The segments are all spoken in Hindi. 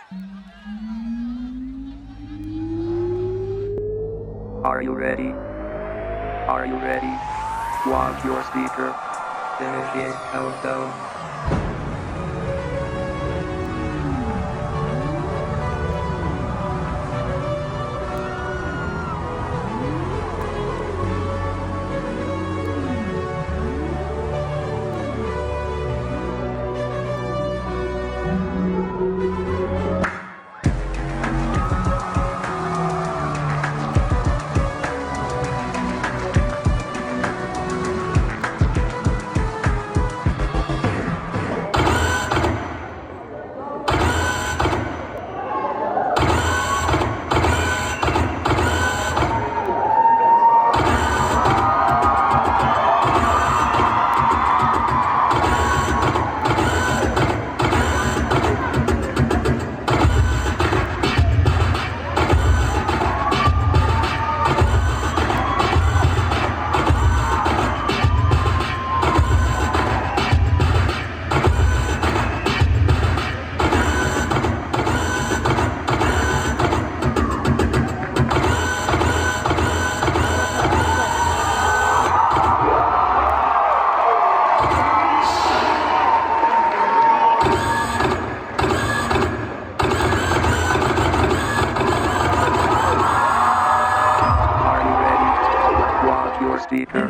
Are you ready? Are you ready? Want your speaker? Initiate countdown. Are you ready? Want your speaker?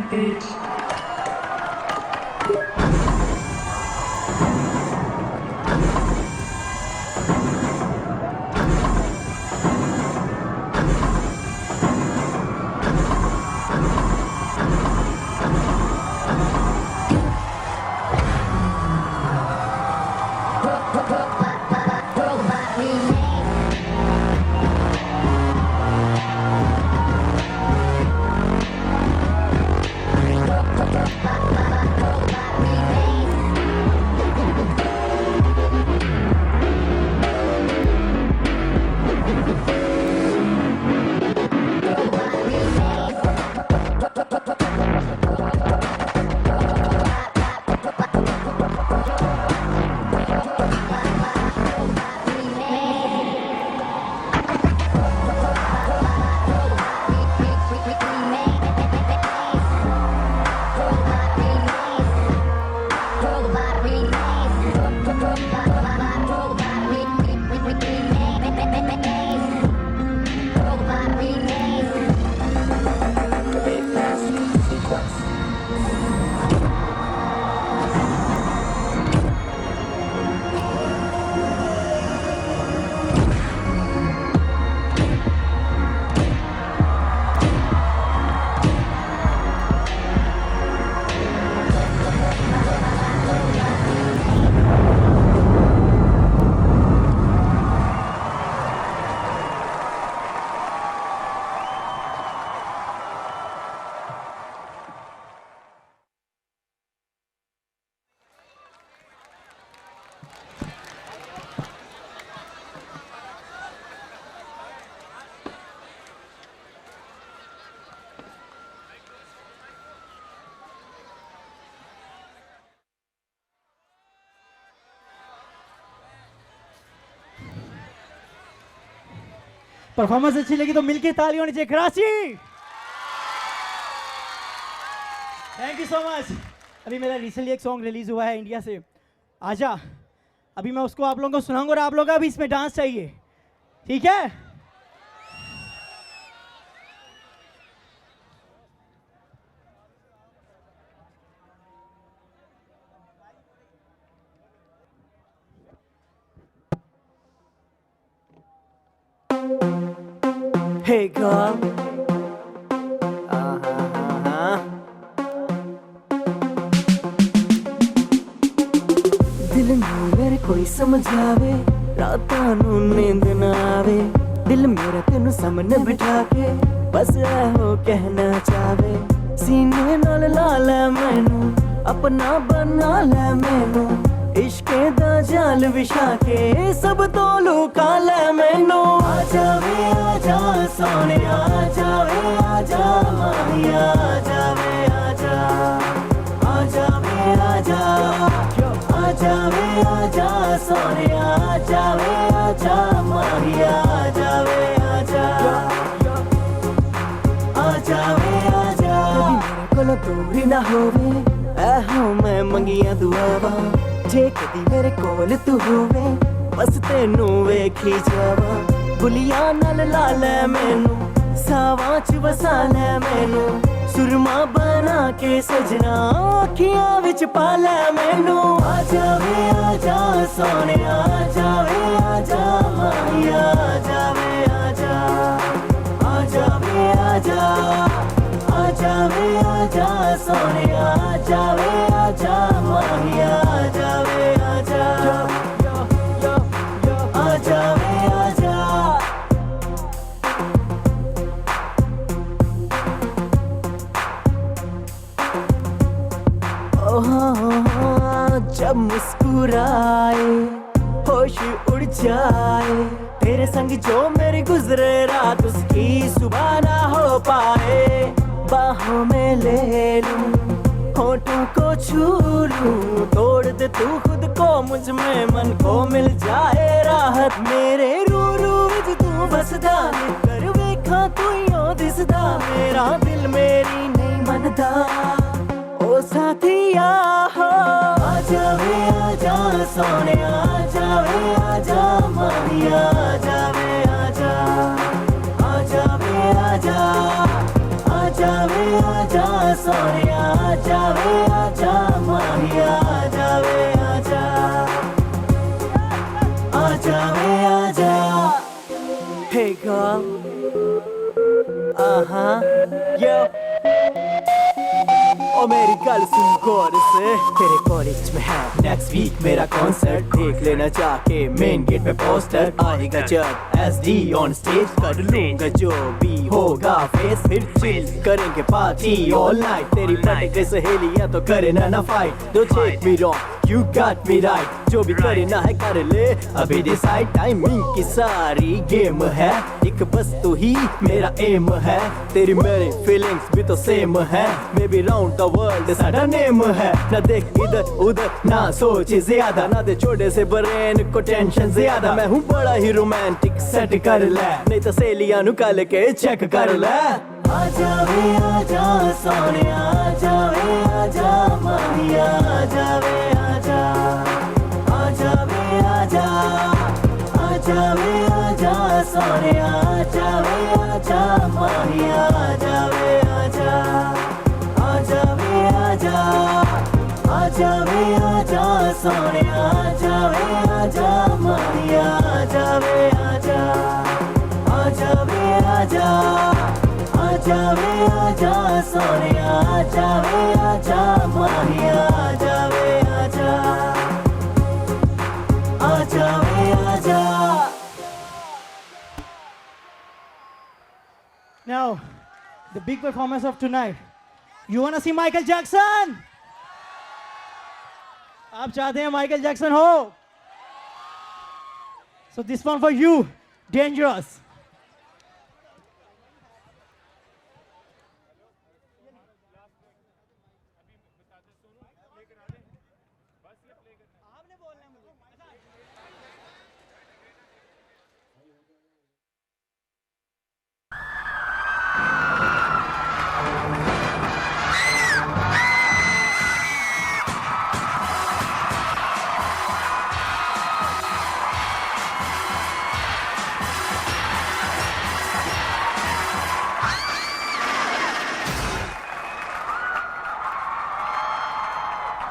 Performance अच्छी लगी तो मिलके ताली होनी चाहिए। Karachi, thank you so much. अभी मेरा रिसेंटली एक सॉन्ग रिलीज हुआ है इंडिया से, आजा। अभी मैं उसको आप लोगों को सुनाऊंगा और आप लोगों का भी इसमें डांस चाहिए, ठीक है? Hey girl, दिल में मेरे कोई समझावे, रातां नूं नींद ना आवे। दिल मेरा तेनू सामने बिठा के बस एहो कहना चावे। सीने नाल ला लै मैनू, अपना बना लै मैनू। इश्के दा जाल विछा के सब तो लुका लै मैनू। आ जावे आजा सोनिया, आ जावे आजा माहिया, आ जावे आजा, आ जावे आजा, आ जावे आजा सोनिया, आ जावे आजा। आजा माहिया आजा वे आजा आजा वे आजा कभी मेरे कोलों दूरी ना होवे ऐ हो मैं मंगिया दुआवा जे कदी मेरे कोल तू होवे बस तेनू वेखी जावा बुलिया नाल ला ले मैनू सावां च वसा ले मैनू सुरमा बना के सजना अखियां विच पा ले मैनू आजा वे आजा सोने आजा वे आजा माहिया आजा वे आजा आजा वे आजा आजा वे आजा सोने आजा वे आजा माहिया आजा वे आजा आजा वे आजा जब मुस्कुराए होश उड़ जाए तेरे संग जो मेरी गुजरे रात उसकी सुबह ना हो पाए बाहों में ले लूं होठों को छू लूं तोड़ दे तू खुद को मुझ में मन को मिल जाए राहत मेरे रू रू विच तू बसदा कर वेखा तू यो दिसदा मेरा दिल मेरी नहीं मनदा ओ साथिया हो आजा वे आजा सोने आजा वे आजा माहिया आजा वे आजा आजा वे आजा आजा वे आजा सोने आजा वे आजा माहिया आजा वे आजा आजा वे आजा Hey girl yo ओ मेरी गल सुन गौर से तेरे कॉलेज में है नेक्स्ट वीक मेरा कॉन्सर्ट देख लेना जाके मेन गेट पे पोस्टर आएगा जब SD ऑन स्टेज कर लूंगा जो भी होगा फेस फिर चिल करेंगे पार्टी ऑल नाइट तेरी पटके सहेलियां तो करे ना fight don't take me wrong You got me right जो भी करना है कर ले अभी डिसाइड टाइमिंग की सारी गेम है एक बस तू ही मेरा एम है तेरी मेरी फीलिंग्स भी तो सेम है may be round the world साडा नेम है ना देख इधर उधर ना सोच ज्यादा ना दे छोटे से ब्रेन को टेंशन ज्यादा मैं हूँ बड़ा ही रोमांटिक सेट कर ले नहीं तो सहेलियां नु कल के चेक कर ले आजा वे आजा सोने आजा वे आजा माहिया आजा वे आजा आजा वे आजा आजा वे आजा सोने आजा वे आजा माहिया आजा वे आजा आजा वे आजा आजा वे आजा सोने आजा वे आजा माहिया आजा वे आजा आजा वे आजा आजा वे आजा सोने आजा वे आजा माहिया आजा वे आजा आजा वे आजा Now, the big performance of tonight. You wanna see Michael Jackson? आप चाहते हैं माइकल जैक्सन हो? So this one for you, Dangerous.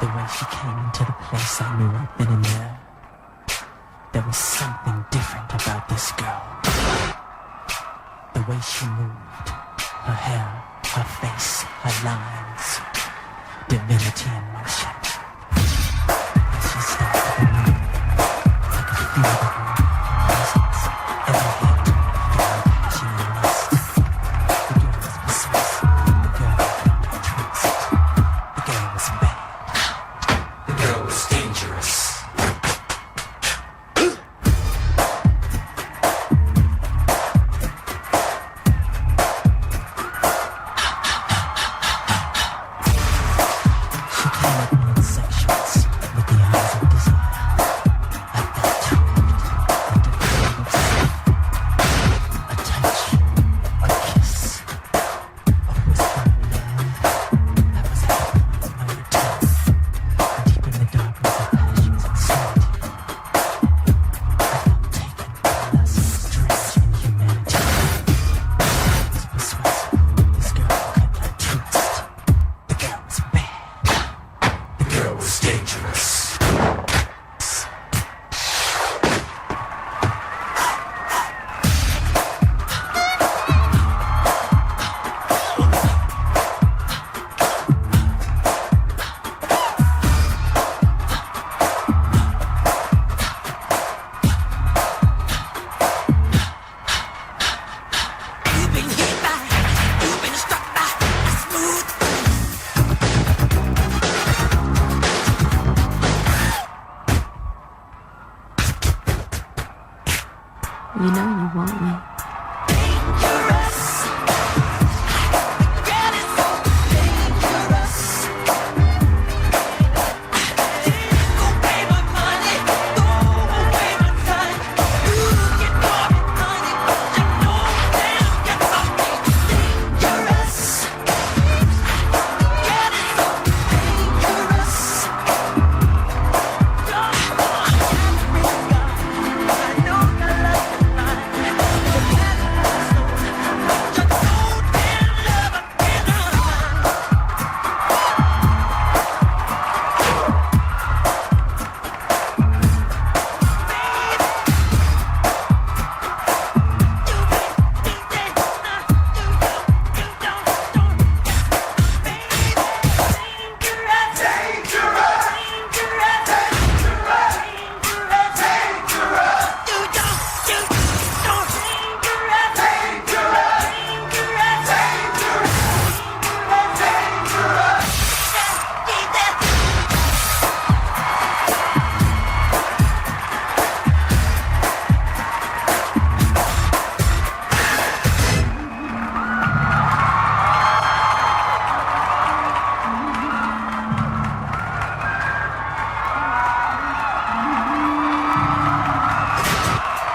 The way she came into the place, I knew I'd been in there. There was something different about this girl. The way she moved, her hair, her face, her lines, divinity in motion. And she started to move. I could feel the presence, every hit, the she missed. The girl was precise, the girl I trust. The girl was bad. The girl was dangerous. She came up and You know you want me.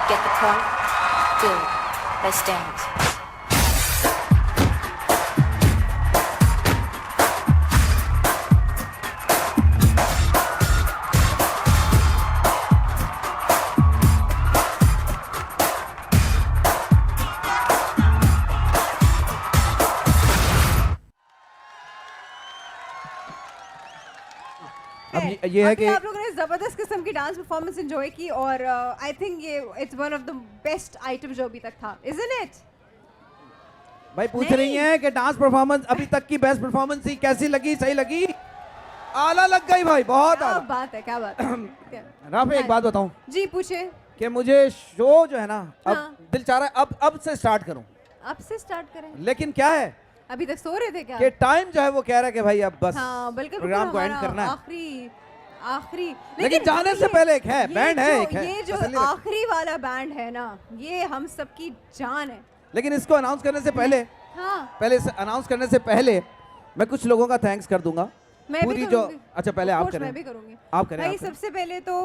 Get the point? Good. Let's dance. अब ये है अभी कि आप लोगों ने जबरदस्त किस्म की डांस परफॉर्मेंस एंजॉय की और आई थिंक ये it's one of the best item जो अभी तक था, इजंट इट? भाई पूछ नहीं। रही हैं कि डांस परफॉर्मेंस अभी तक की बेस्ट परफॉर्मेंस थी, कैसी लगी, सही लगी? आला लग गई भाई, बहुत क्या आला। बात है, क्या बात है। क्या? राफे एक बात बताऊं जी पूछे। कि मुझे शो जो है ना अब हाँ। दिल चाह रहा है अब से स्टार्ट करूं, अब से स्टार्ट करें? लेकिन क्या है अभी तक सो रहे थे क्या? कि टाइम जो है वो कह रहा है कि भाई अब बस हाँ बिल्कुल प्रोग्राम को एंड हमारा करना है। आखिरी लेकिन जाने से पहले एक है, बैंड है, एक है। ये जो तसल्ली रख। आखिरी वाला बैंड है ना, ये हम सबकी जान है। लेकिन इसको अनाउंस करने से पहले हाँ अनाउंस करने से पहले मैं कुछ लोगों का थैंक्स कर दूंगा। मैं भी पूरी जो करूंगी। अच्छा पहले Of आप course, करें, मैं भी करूंगी। आप करें, भाई आप करें। सबसे पहले तो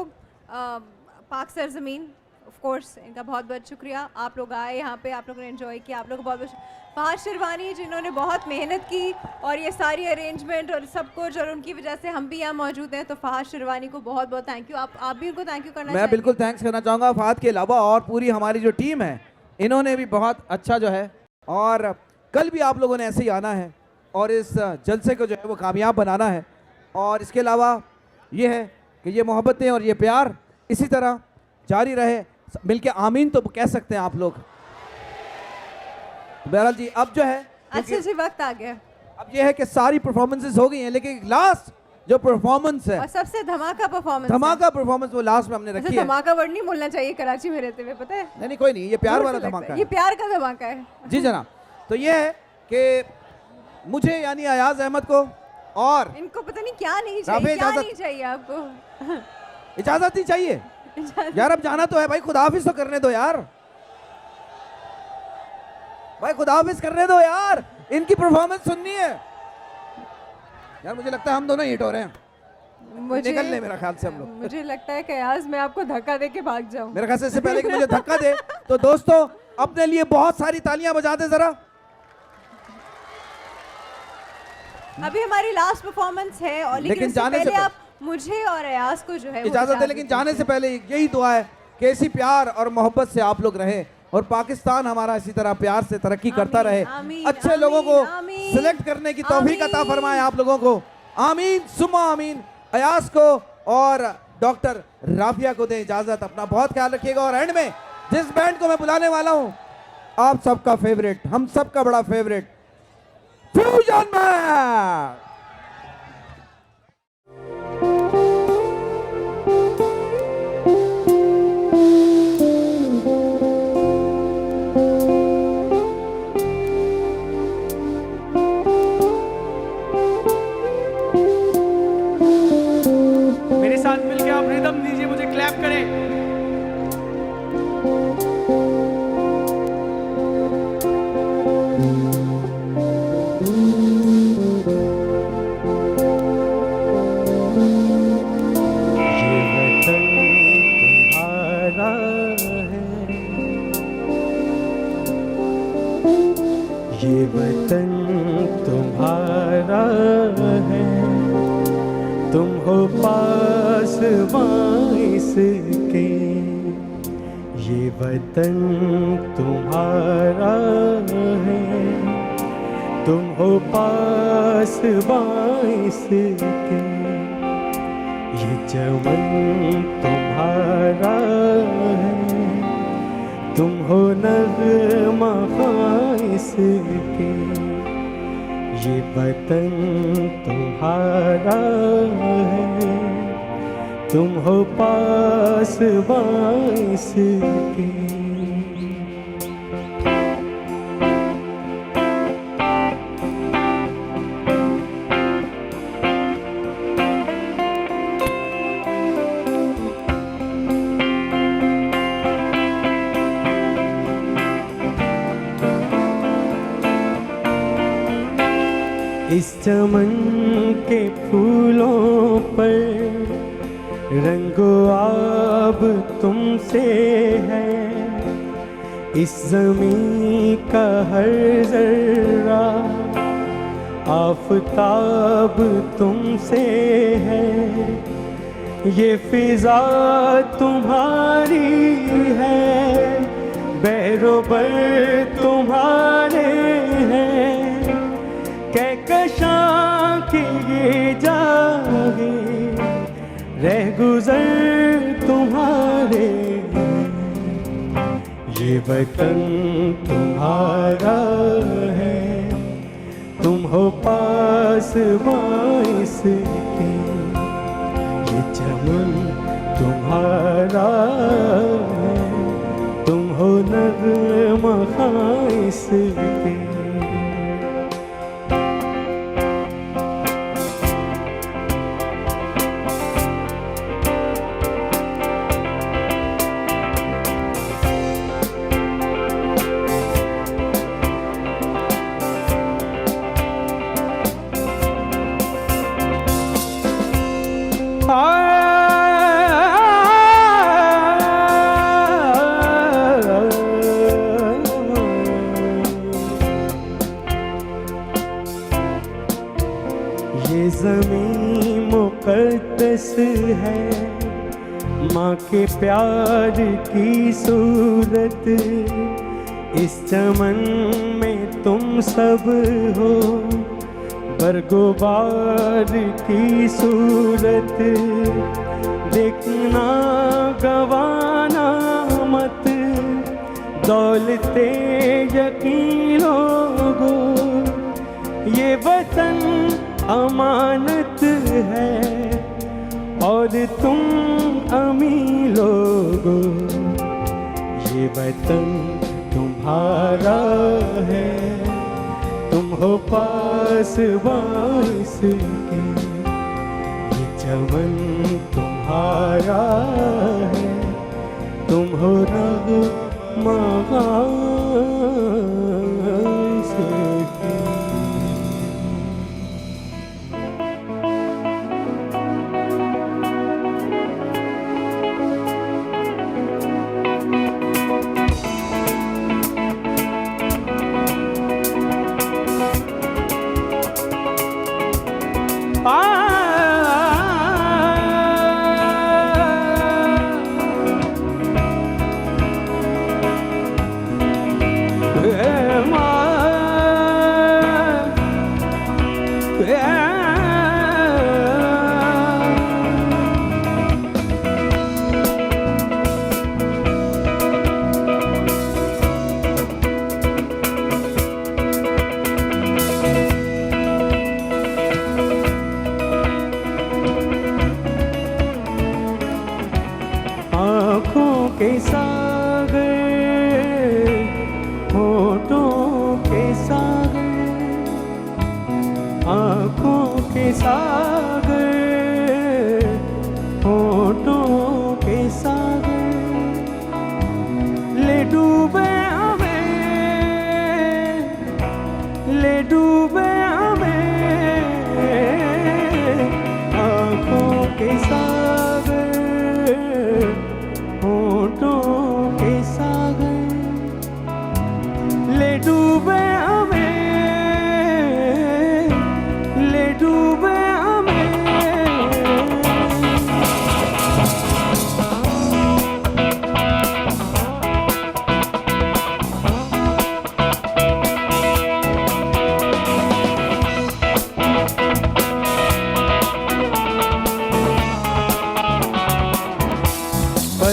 पाक सरजमीन ऑफ कोर्स इनका बहुत बहुत शुक्रिया। आप लोग आए यहाँ पे, आप लोगों ने एंजॉय किया, आप लोगों को बहुत बहुत फहद शिरवानी जिन्होंने बहुत मेहनत की और ये सारी अरेंजमेंट और सब कुछ, और उनकी वजह से हम भी यहाँ मौजूद हैं, तो फहद शिरवानी को बहुत बहुत थैंक यू। आप भी उनको थैंक यू करना मैं चाहेंगे? बिल्कुल थैंक्स करना चाहूँगा फहद के अलावा, और पूरी हमारी जो टीम है इन्होंने भी बहुत अच्छा जो है, और कल भी आप लोगों ने ऐसे ही आना है और इस जलसे को जो है वो कामयाब बनाना है। और इसके अलावा ये है कि ये मोहब्बतें और ये प्यार इसी तरह जारी रहे, मिलके आमीन तो कह सकते हैं आप लोग। बहरहाल जी अब जो है अच्छा जी वक्त आ गया अब ये है कि सारी परफॉर्मेंसेस हो गई हैं, लेकिन लास्ट जो परफॉर्मेंस है, और सबसे धमाका परफॉर्मेंस। धमाका परफॉर्मेंस, वो लास्ट में हमने रखी है। धमाका वर्ड नहीं बोलना चाहिए कराची में रहते हुए, पता है? नहीं नहीं कोई नहीं, ये प्यार दूर वाला से लगता धमाका है। ये है। प्यार का धमाका है। जी जनाब, तो ये है कि मुझे यानी अयाज अहमद को और इनको पता नहीं क्या नहीं राफे चाहिए, क्या इजाजत- नहीं चाहिए आपको? इजाजत नहीं चाहिए यार, अब जाना तो है भाई, खुदा हाफिज तो करने दो यार, भाई खुदा हाफिज करने दो यार, इनकी परफॉर्मेंस सुननी है यार। मुझे लगता है हम दोनों हिट हो रहे हैं, निकल ले मेरा ख्याल से हम लोग। मुझे लगता है कि आज मैं आपको धक्का दे के भाग जाऊं। मेरे ख्याल से इससे पहले कि मुझे धक्का दे, तो दोस्तों अपने लिए बहुत सारी तालियां बजा दे जरा। अभी हमारी लास्ट परफॉर्मेंस है और लेकिन लेकिन उससे जाने से पहले पहले- आप मुझे और अयाज को जो है वो इजाजत है, लेकिन जाने से पहले यही दुआ है कि इसी प्यार और मोहब्बत से आप लोग रहें और पाकिस्तान हमारा इसी तरह प्यार से तरक्की करता रहे, आमीन, अच्छे लोगों को आमीन, सिलेक्ट करने की तौफीक अता आमीन। फरमाए आप लोगों को। आमीन सुम्मा आमीन। अयाज को और डॉक्टर राफिया को दें इजाजत, अपना बहुत ख्याल रखिएगा। और एंड में जिस बैंड को मैं बुलाने वाला हूं, आप सबका फेवरेट, हम सबका बड़ा फेवरेट, फ्यूजन बैंड। मेरे साथ मिलके आप रिदम दीजिए, मुझे क्लैप करें। उसके, ये वतन तुम्हारा है, तुम हो पास बाइस के, ये चमन तुम्हारा है, तुम हो नग़मा खाइस के, ये वतन तुम्हारा है, तुम हो पास बाइस के। इस चमन के फूलों पर रंगो आब तुमसे है, इस ज़मीं का हर ज़र्रा आफ़ताब तुमसे है, ये फ़िज़ा तुम्हारी है, बहरोबर तुम्हारे हैं, कहकशां के ये जागे रह गुज़र तुम्हारे, ये वतन तुम्हारा है, तुम हो पास बाइस के, ये चमन तुम्हारा है, तुम हो नग़मा खाइस के। ये ज़मीं मुक़द्दस है, माँ के प्यार की सूरत, इस चमन में तुम सब हो, बरगोबार की सूरत, देखना गवाना मत दौलते यकीन लोगो, ये वतन अमानत है और तुम अमीर लोगो, ये वतन तुम्हारा है, तुम हो पास बाइस के, ये चमन तुम्हारा है, तुम हो नग़मा खाइस के। आँखों के सागर, होठों के सागर, आँखों के सागर, होठों के सागर, ले डूबे हमें, ले डूबे हमें, आँखों के सागर, होठों के सागर, ले डूबे हमें, ले डूबे हमें,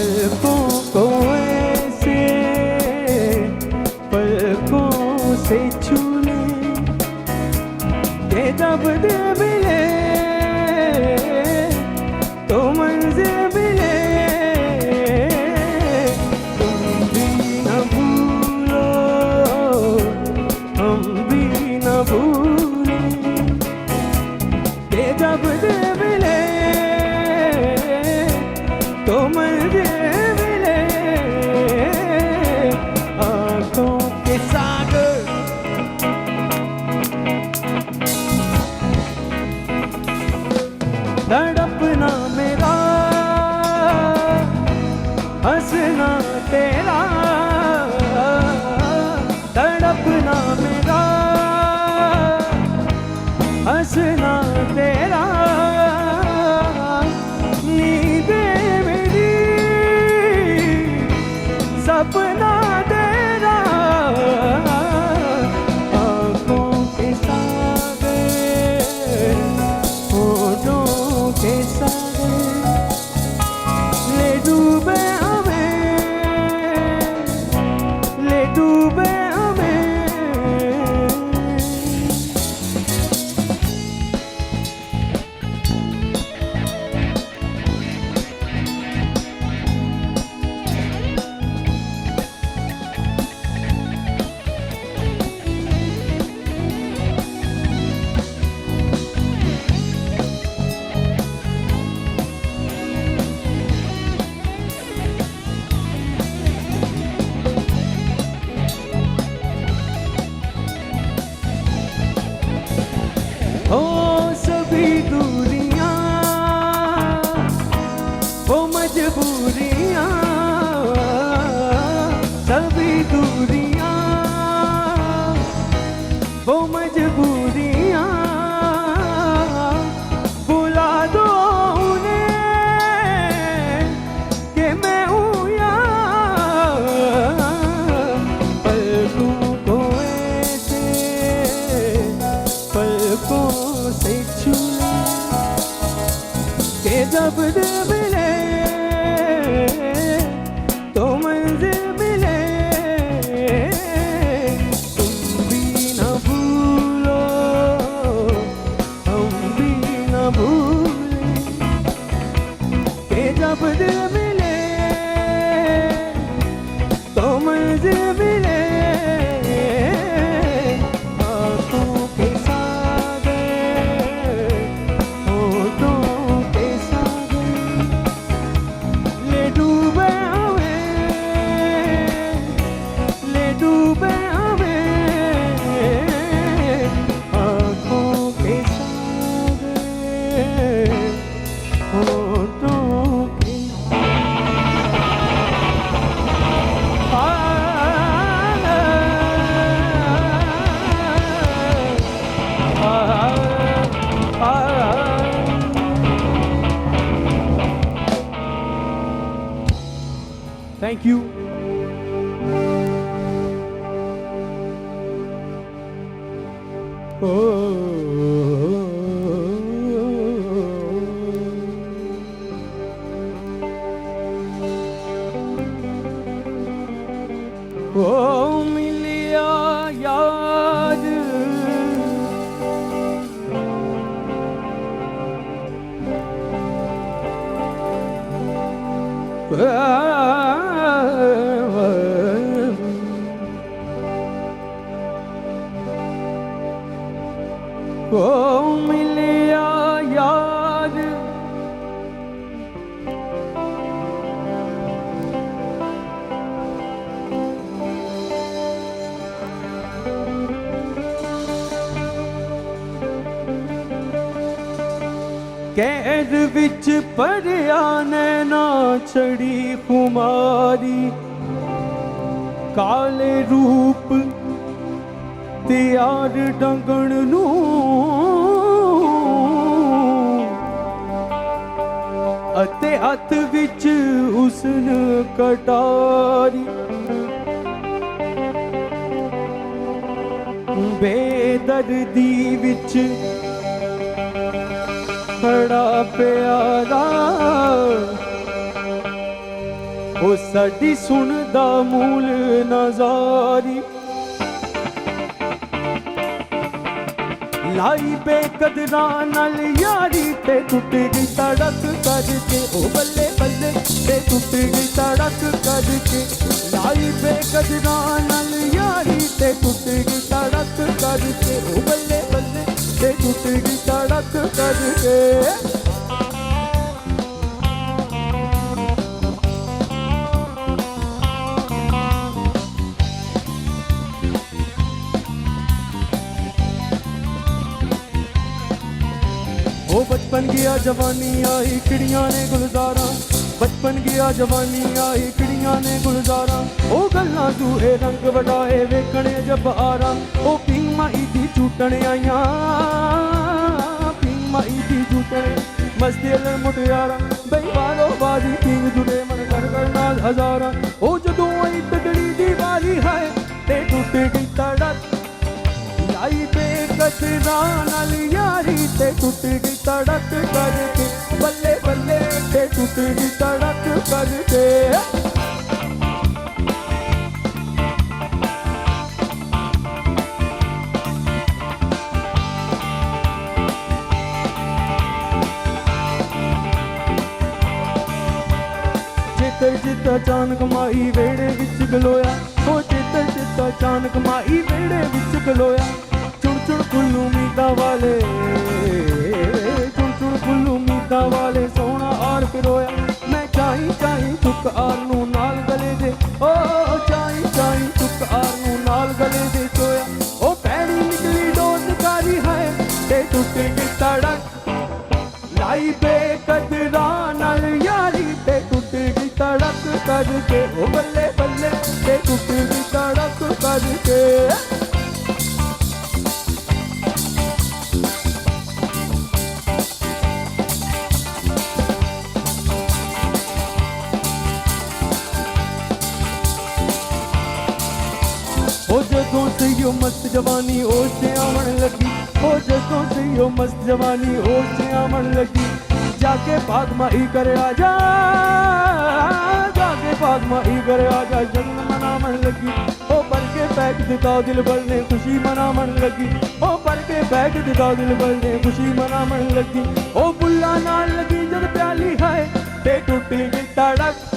पलकों को ऐसे पलकों से छू ले कि जब दिल मिले तो मंजिल मिले। तुम भी न भूलो हम भी न भूले कि जब दिल मिले तो मंजिल मिले। आँखों के सागर तड़पना मेरा हंसना तेरा तड़पना मेरा हंसना तेरा नींदें मेरी सपना तेरा। आँखों के सागर होठों के सागर ले डूबे हमें ले डूबे हमें। ओ सभी दूरियां वो मजबूरियां सभी दूरियां वो मजबूरियां बुला दो उन्हें कि मैं हूँ यहाँ। पलकों को ऐसे पलकों से छू ले कि जब दिल मिले तो मंजिल मिले। तुम भी न भूलो हम भी न भूले कि जब दिल मिले तो मंजिल मिले। आँखों के सागर होठों के सागर ले डूबे हमें ले डूबे हमें। आँखों के सागर होठों के Thank you. ओ मिलिया याद ओ मिलिया याद कैद विच पड़िया नैना छड़ी खुमारी काले रूप त्यार डंगण नू अते हथ विच हुस्न कटारी बेदर्दी विच खड़ा प्यारा ਉਹ ਸਾਡੀ ਸੁਣਦਾ ਮੂਲ ਨਜ਼ਾਰੀ ਲਾਈ ਬੇਕਦਰਾਂ ਨਾਲ ਯਾਰੀ ਤੇ ਟੁੱਟ ਗਈ ਸੜਕ ਕਰਕੇ ਉਹ ਬੱਲੇ ਬੱਲੇ ਤੇ ਟੁੱਟ ਗਈ ਸੜਕ ਕਰਕੇ ਲਾਈ ਬੇਕਦਰਾਂ ਨਾਲ ਯਾਰੀ ਤੇ ਟੁੱਟ ਗਈ ਸੜਕ ਕਰਕੇ ਉਹ ਬੱਲੇ ਬੱਲੇ ਤੇ ਟੁੱਟ ਗਈ ਸੜਕ ਕਰਕੇ ਉਹ ਬਚਪਨ ਗਿਆ ਜਵਾਨੀ ਆਈ ਕਿੜੀਆਂ ਨੇ ਗੁਲਜ਼ਾਰਾਂ ਬਚਪਨ ਗਿਆ ਜਵਾਨੀ ਆਈ ਕਿੜੀਆਂ ਨੇ ਗੁਲਜ਼ਾਰਾਂ ਉਹ ਗੱਲਾਂ ਦੂਹੇ ਰੰਗ ਵਡਾਏ ਵੇਖਣੇ ਜਬ ਆਰਾਂ ਉਹ ਪੀਂਗ ਮਾਈ ਦੀ ਝੂਟਣ ਆਈਆਂ ਪੀਂਗ ਮਾਈ ਦੀ ਝੂਟਣ ਮਸਤੇਲ ਮੁਟਿਆਰਾਂ ਬਈ ਵਾਲੋ ਬਾਜੀ ਪੀਂਗ ਜੁੜੇ ਮਨ ਕਰ ਕਰ ਨਾਲ ਹਜ਼ਾਰਾਂ ਉਹ ਜਦੋਂ ਆਈ ਤਗੜੀ ਦੀ ਵਾਰੀ ਹੈ ਤੇ ਟੁੱਟ ਗਈ ਤੜਕ ਲਾਈ ਬੇਕਦਰਾਂ ਨਾਲ ਯਾਰੀ ਤੇ ਟੁੱਟ ਗਈ ਸੜਕ ਕਰਕੇ ਬੱਲੇ ਬੱਲੇ ਤੇ ਟੁੱਟ ਗਈ ਸੜਕ ਕਰਕੇ ਚੇਤਰ ਚਿੱਤ ਅਚਾਨਕ ਮਾਈ ਵੇੜੇ ਵਿੱਚ ਗਲੋਇਆ ਉਹ ਚੇਤਰ ਚਿੱਤ ਅਚਾਨਕ ਮਾਈ ਵੇੜੇ ਵਿੱਚ ਗਲੋਇਆ ਚੁਣ ਚੁਣ ਕੁੱਲੂ ਮੀਤਾ ਵਾਲੇ ਚੁਣ ਚੁਣ ਕੁੱਲੂ ਮੀਤਾ ਵਾਲੇ ਸੋਹਣਾ ਆਰ ਪਿਰੋਇਆ ਮੈਂ ਚਾਹੀ ਚਾਹੀ ਚੁੱਕ ਆਰ ਨੂੰ ਨਾਲ ਗਲੇ ਦੇ ਓ ਚਾਹੀ ਚਾਹੀ ਚੁੱਕ ਆਰ ਨੂੰ ਨਾਲ ਗਲੇ ਦੇ ਚੋਇਆ ਉਹ ਪੈੜੀ ਨਿਕਲੀ ਡੋਜ਼ਕਾਰੀ ਹੈ ਤੇ ਟੁੱਟ ਗਈ ਸੜਕ ਲਾਈ ਬੇਕਦਰਾਂ ਨਾਲ ਯਾਰੀ ਤੇ ਟੁੱਟ ਗਈ ਸੜਕ ਕਰਕੇ ਉਹ ਬੱਲੇ ਬੱਲੇ ਤੇ ਟੁੱਟ ਗਈ ਸੜਕ ਕਰਕੇ ਉਹ ਜਦੋਂ ਸੇ ਯੋ ਮਸਤ ਜਵਾਨੀ ਹੋਸ਼ 'ਚ ਆਵਣ ਲੱਗੀ ਉਹ ਜਦੋਂ ਸੇ ਯੋ ਮਸਤ ਜਵਾਨੀ ਹੋਸ਼ 'ਚ ਆਵਣ ਲੱਗੀ ਜਾ ਕੇ ਬਾਗ ਮਾਈ ਕਰ ਆ ਜਾ ਜਾ ਕੇ ਬਾਗ ਮਾਈ ਕਰ ਆ ਜਾ ਜੰਨ ਮਨਾਵਣ ਲੱਗੀ ਉਹ ਭਰ ਕੇ ਬੈਗ ਦਿੱਤਾ ਦਿਲ ਬਲ ਨੇ ਖੁਸ਼ੀ ਮਨਾਵਣ ਲੱਗੀ ਉਹ ਭਰ ਕੇ ਬੈਗ ਦਿੱਤਾ ਦਿਲ ਬਲ ਨੇ ਖੁਸ਼ੀ ਮਨਾਵਣ ਲੱਗੀ ਉਹ ਬੁੱਲਾ ਨਾਲ ਲੱਗੀ ਜਦ ਪਿਆਲੀ ਹੈ ਤੇ ਟੁੱਟ ਗਈ ਸੜਕ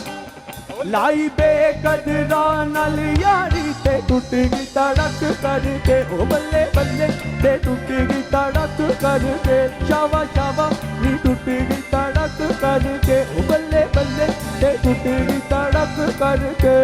ਲਾਈ ਬੇਕਦਰਾਂ ਨਾਲ ਯਾਰੀ ਤੇ ਟੁੱਟ ਗਈ ਸੜਕ ਕਰਕੇ ਉਹ ਬੱਲੇ ਬੱਲੇ ਤੇ ਟੁੱਟ ਗਈ ਸੜਕ ਕਰਕੇ ਸ਼ਾਵਾ ਸ਼ਾਵਾ ਨੀ ਟੁੱਟ ਗਈ ਸੜਕ ਕਰਕੇ ਉਹ ਬੱਲੇ ਬੱਲੇ ਤੇ ਟੁੱਟ ਗਈ ਸੜਕ ਕਰਕੇ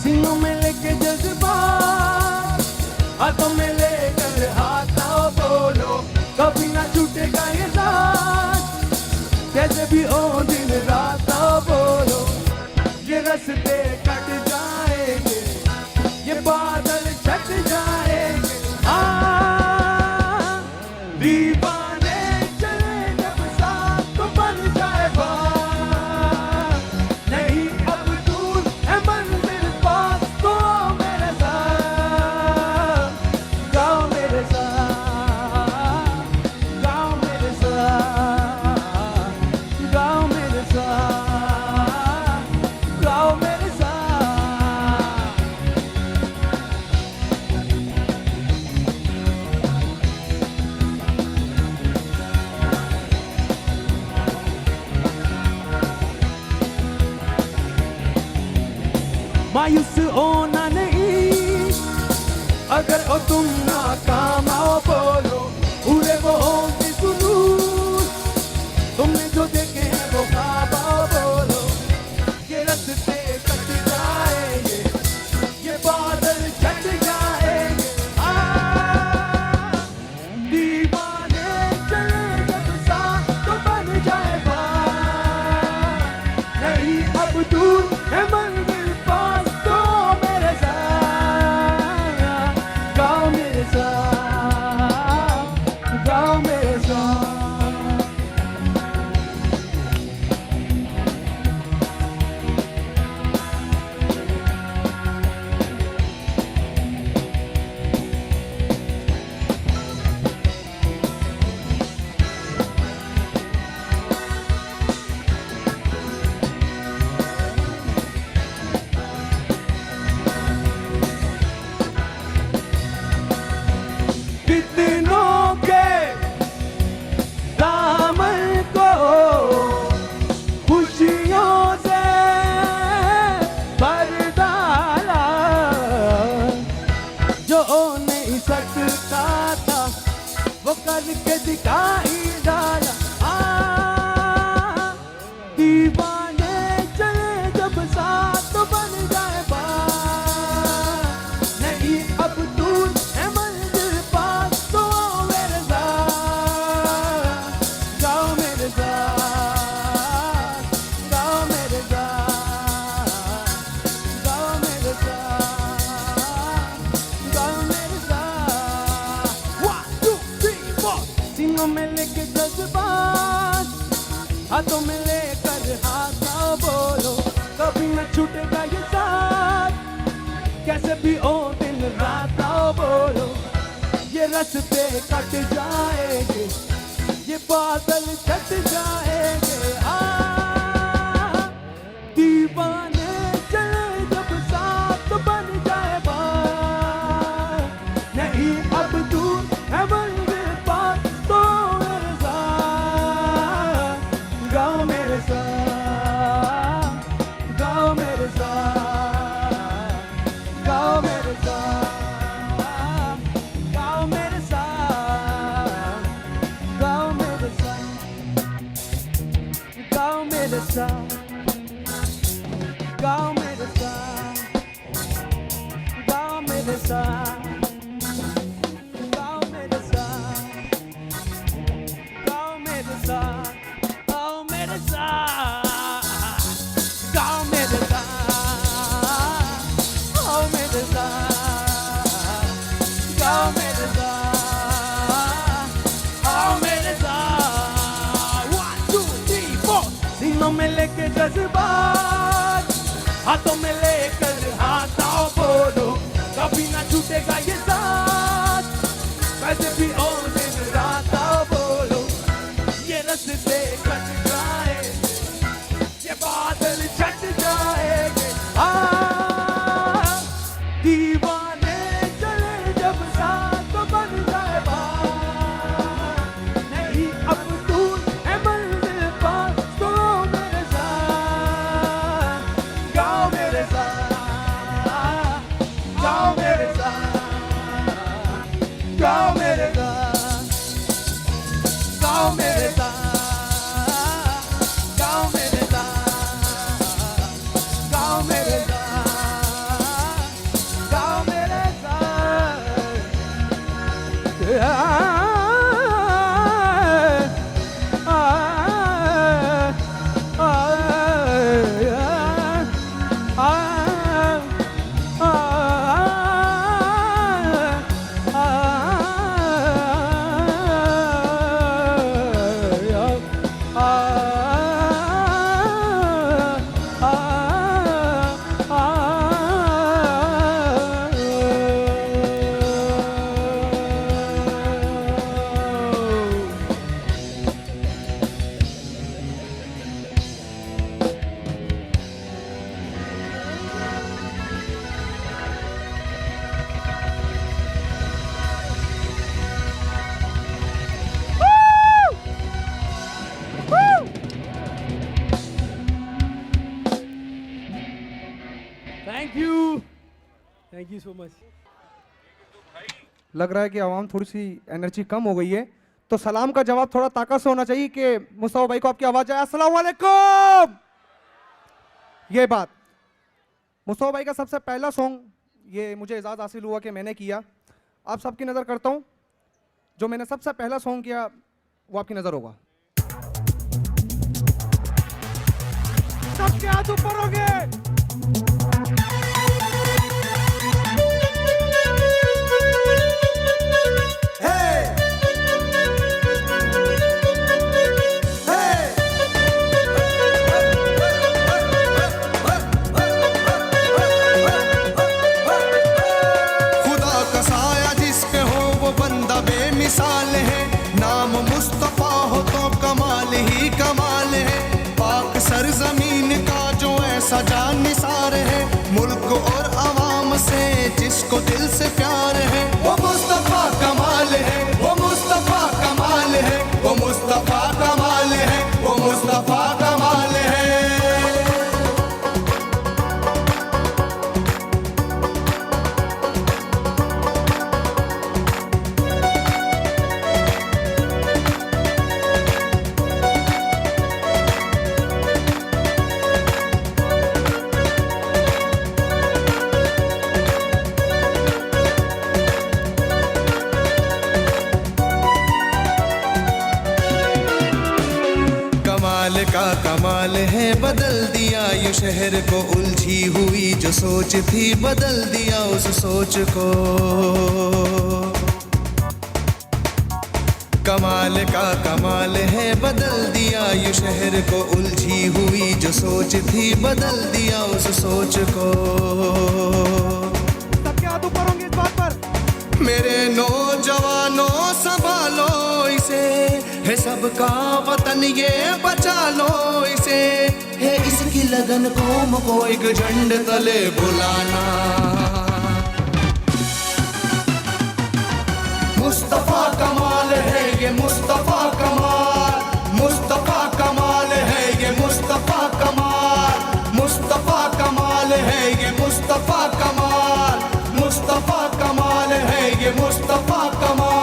सीनों में लेके जज्बात हाथों में लेकर हाथ आओ बोलो कभी ना छूटेगा ये साथ कैसे भी हो दिन रात आओ बोलो ये रास्ते कट जाएंगे ये बादल छट जाएंगे दीवाने चले जब साथ तो बन जाए बात नहीं अब दूर है मंजिल पास तो मायूस होना नहीं, अगर ओ तुम नाकाम आओ बोलो पूरे वो होंगे जुनून, तुमने जो देखे हैं वो ख्वाब आओ बोलो, ये रास्ते कट जाएंगे, ये बादल छट जाएंगे। दीवाने चले जब साथ तो बन जाए बात, नहीं अब दूर है मंजिल पास, तो मेरे साथ गाओ मेरे साथ, गाओ मेरे साथ। कितनों के दामन को खुशियों से भर डाला, जो नहीं सकता था वो करके दिखाई डाला। दीवाने चले जब साथ तो बन जाए बात, नहीं अब दूर है मंजिल पास, तो मेरे साथ गाओ मेरे साथ, गाओ मेरे साथ, गाओ मेरे साथ, गाओ मेरे साथ। 1 2 3 4 सीनों में लेके जज्बात, हाथों में लेकर हाथ आओ बोलो, कभी न छूटेगा ये साथ, कैसे भी हो दिन रात आओ बोलो, ये रास्ते कट जाएंगे, ये बादल छट जाएंगे। दीवाने चले जब साथ तो बन जाए बात, नहीं अब दूर है मंजिल पास, तो मेरे साथ गाओ मेरे साथ, गाओ मेरे साथ, गाओ मेरे साथ, गाओ मेरे साथ, गाओ मेरे साथ, गाओ मेरे साथ, गाओ मेरे साथ, गाओ मेरे साथ, गाओ मेरे साथ, गाओ मेरे साथ, गाओ मेरे साथ, गाओ मेरे साथ, गाओ मेरे साथ, गाओ मेरे साथ, गाओ मेरे साथ। 1 2 3 4 सीनों में लेके जज्बात, हाथों में लेकर हाथ आओ बोलो, कभी ना छूटेगा थैंक यू सो मच। लग रहा है कि आवाम थोड़ी सी एनर्जी कम हो गई है, तो सलाम का जवाब थोड़ा ताकत से होना चाहिए कि मुस्तफा भाई को आपकी आवाज आए अस्सलाम वालेकुम। ये बात मुस्तफा भाई का सबसे पहला सॉन्ग, ये मुझे एजाज़ हासिल हुआ कि मैंने किया। आप सबकी नज़र करता हूँ, जो मैंने सबसे पहला सॉन्ग किया वो आपकी नज़र होगा। सबके हाथ ऊपर होंगे। मिसाल है, नाम मुस्तफा हो तो कमाल ही कमाल है। पाक सरजमीन का जो ऐसा जान निसार है, मुल्क और आवाम से जिसको दिल से प्यार है, वो मुस्तफा कमाल है, वो मुस्तफा कमाल है, वो मुस्तफा कमाल है, वो मुस्तफा कमाल है। का कमाल है, बदल दिया यू शहर को, उलझी हुई जो सोच थी बदल दिया उस सोच को। कमाल का कमाल है, बदल दिया यू शहर को, उलझी हुई जो सोच थी बदल दिया उस सोच को। सबके हाथ ऊपर होंगे इस बात पर। मेरे नौजवानों संभालो इसे, है सबका वतन ये बचा लो इसे, है इसकी लगन कौम को एक झंडे तले बुलाना। मुस्तफा कमाल है ये मुस्तफा कमाल, मुस्तफा कमाल है ये मुस्तफा कमाल, मुस्तफा कमाल है ये मुस्तफा कमाल, मुस्तफा कमाल है ये मुस्तफा कमाल।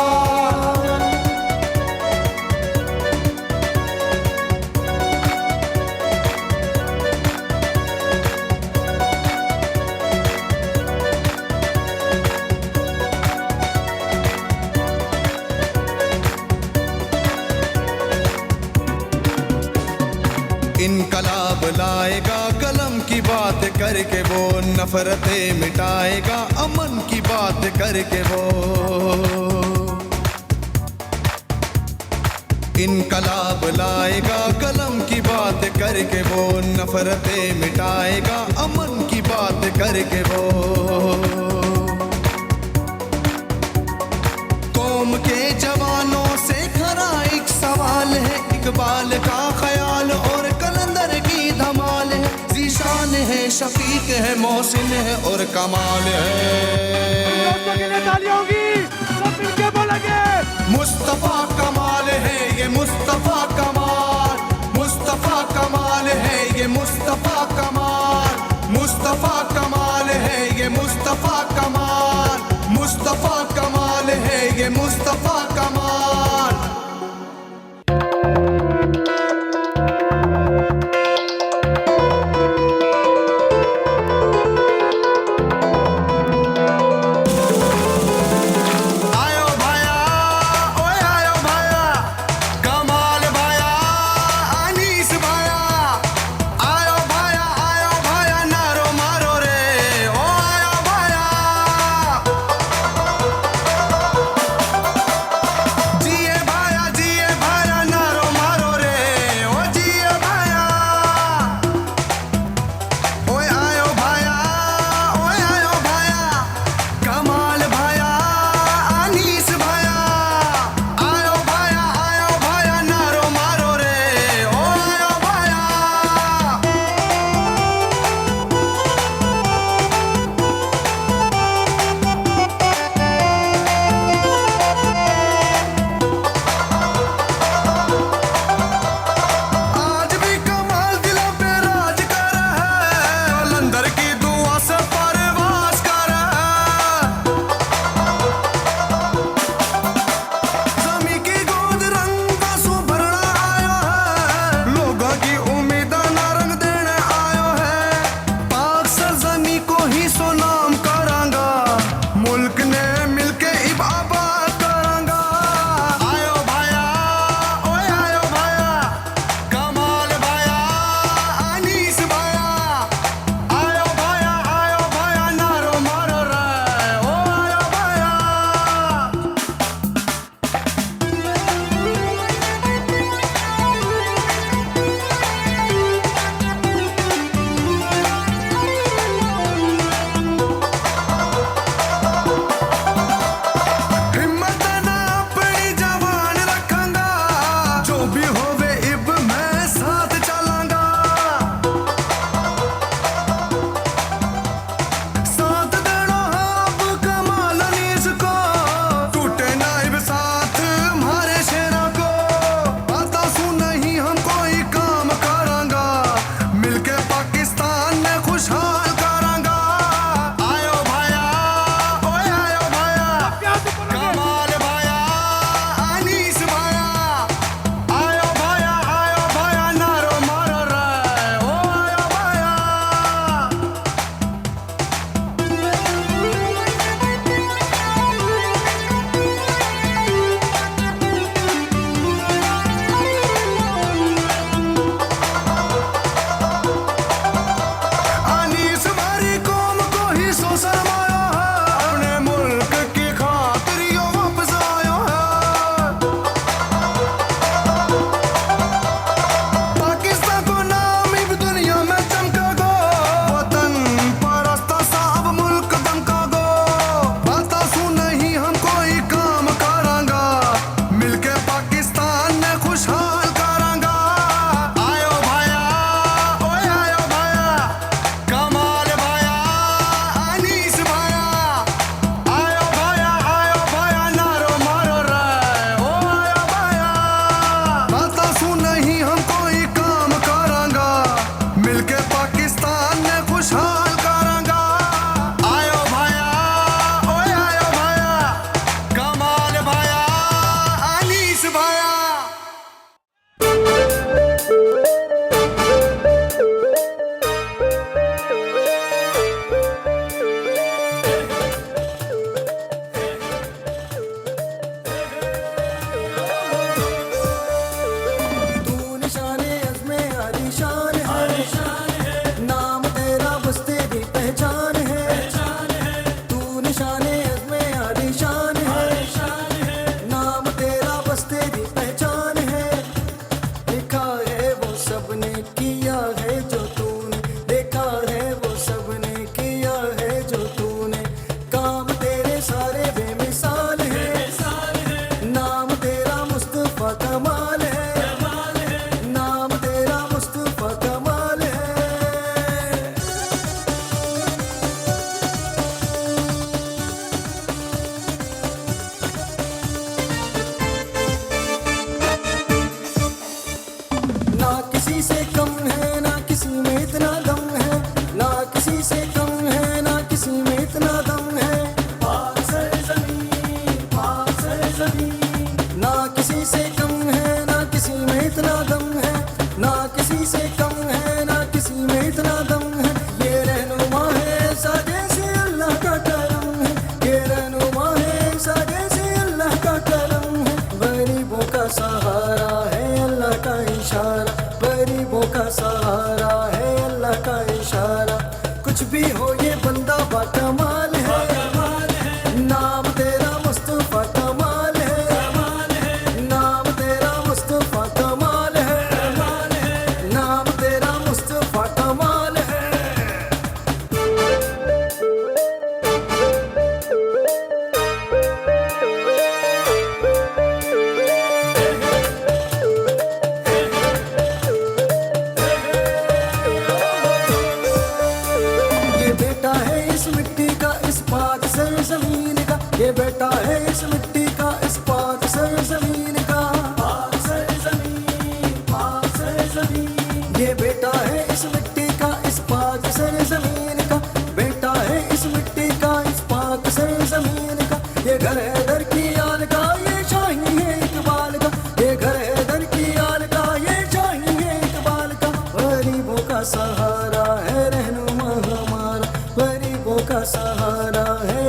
इनकलाब लाएगा कलम की बात करके वो, नफरतें मिटाएगा अमन की बात करके वो। इनकलाब लाएगा कलम की बात करके वो, नफरतें मिटाएगा अमन की बात करके वो। कौम के जवानों से खरा एक सवाल है, इकबाल का ख्याल और कलंदर की धमाल है, जीशान है शफीक है मोहसिन है और कमाल है। तालियां होगी, सब मिलके बोलेंगे मुस्तफा कमाल है ये मुस्तफा कमाल, मुस्तफा कमाल है ये मुस्तफा कमाल, मुस्तफा कमाल है ये मुस्तफा कमाल, मुस्तफा कमाल है ये मुस्तफा कमाल। इस पाक सरजमीन का, ये बेटा है इस मिट्टी का, इस पाक सरजमीन का। पाक सरजमीन, पाक सरजमीन, ये बेटा है इस मिट्टी का, इस पाक सरजमीन का, बेटा है इस मिट्टी का, इस पाक सरजमीन का। ये घर है दर की आल का, ये शाही है इकबाल का, ये घर है दर की आल का, ये शाही है इकबाल का। गरीबों का सहारा है रहनुमा हमारा, गरीबों का सहारा है